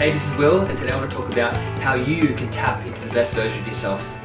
Hey, this is Will, and today I want to talk about how you can tap into the best version of yourself.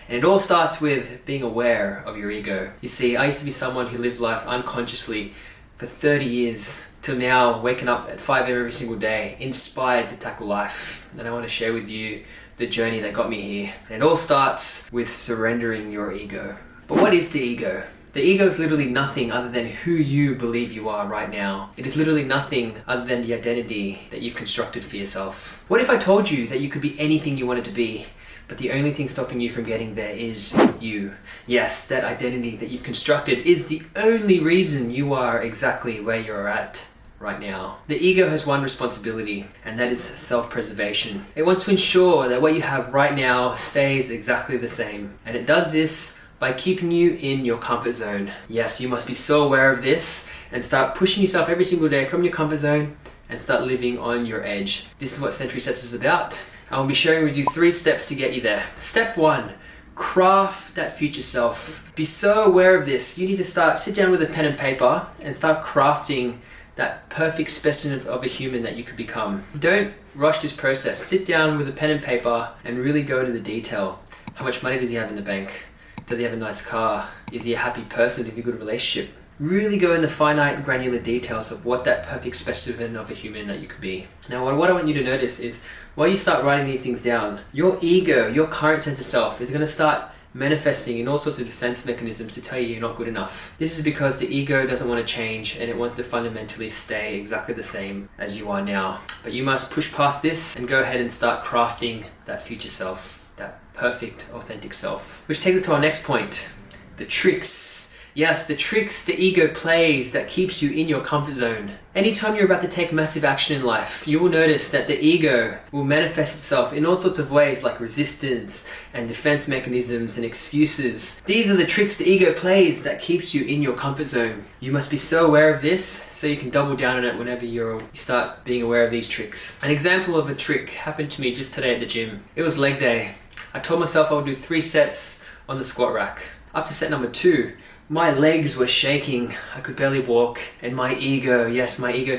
And it all starts with being aware of your ego. You see, I used to be someone who lived life unconsciously for 30 years, till now waking up at 5 a.m. every single day, inspired to tackle life. And I want to share with you the journey that got me here. And it all starts with surrendering your ego. But what is the ego? The ego is literally nothing other than who you believe you are right now. It is literally nothing other than the identity that you've constructed for yourself. What if I told you that you could be anything you wanted to be, but the only thing stopping you from getting there is you? Yes, that identity that you've constructed is the only reason you are exactly where you're at right now. The ego has one responsibility, and that is self-preservation. It wants to ensure that what you have right now stays exactly the same. And it does this by keeping you in your comfort zone. Yes, you must be so aware of this and start pushing yourself every single day from your comfort zone and start living on your edge. This is what Century Sets is about. I'll be sharing with you 3 steps to get you there. Step 1, craft that future self. Be so aware of this. You need to sit down with a pen and paper and start crafting that perfect specimen of a human that you could become. Don't rush this process. Sit down with a pen and paper and really go into the detail. How much money does he have in the bank? Does he have a nice car? Is he a happy person? Have you a good relationship? Really go in the finite, granular details of what that perfect specimen of a human that you could be. Now, what I want you to notice is, while you start writing these things down, your ego, your current sense of self, is going to start manifesting in all sorts of defense mechanisms to tell you you're not good enough. This is because the ego doesn't want to change, and it wants to fundamentally stay exactly the same as you are now. But you must push past this and go ahead and start crafting that future self, that perfect, authentic self. Which takes us to our next point, the tricks. Yes, the tricks the ego plays that keeps you in your comfort zone. Anytime you're about to take massive action in life, you will notice that the ego will manifest itself in all sorts of ways, like resistance and defense mechanisms and excuses. These are the tricks the ego plays that keeps you in your comfort zone. You must be so aware of this so you can double down on it whenever you start being aware of these tricks. An example of a trick happened to me just today at the gym. It was leg day. I told myself I would do 3 sets on the squat rack. After set number 2, my legs were shaking, I could barely walk, and my ego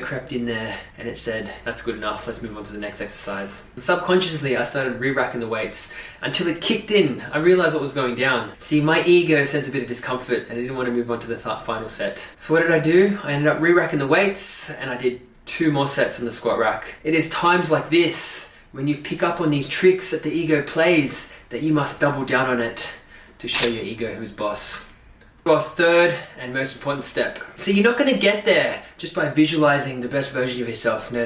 crept in there and it said, that's good enough, let's move on to the next exercise. And subconsciously, I started re-racking the weights until it kicked in. I realized what was going down. See, my ego sensed a bit of discomfort and I didn't want to move on to the final set. So what did I do? I ended up re-racking the weights and I did 2 more sets on the squat rack. It is times like this, when you pick up on these tricks that the ego plays, that you must double down on it to show your ego who's boss. Our third and most important step. See, you're not going to get there just by visualizing the best version of yourself. No.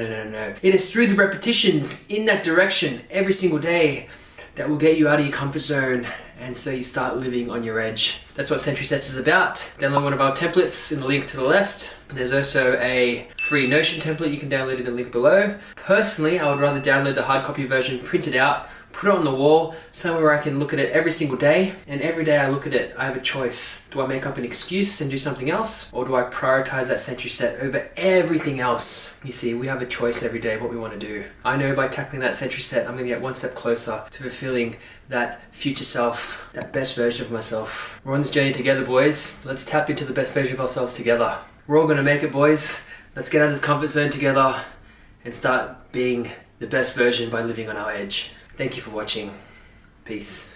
It is through the repetitions in that direction every single day that will get you out of your comfort zone, and so you start living on your edge. That's what Century Sets is about. Download one of our templates in the link to the left. There's also a free Notion template you can download in the link below. Personally, I would rather download the hard copy version, print it out, put it on the wall, somewhere where I can look at it every single day. And every day I look at it, I have a choice. Do I make up an excuse and do something else? Or do I prioritize that Century Set over everything else? You see, we have a choice every day of what we want to do. I know by tackling that Century Set, I'm going to get one step closer to fulfilling that future self, that best version of myself. We're on this journey together, boys. Let's tap into the best version of ourselves together. We're all going to make it, boys. Let's get out of this comfort zone together and start being the best version by living on our edge. Thank you for watching. Peace.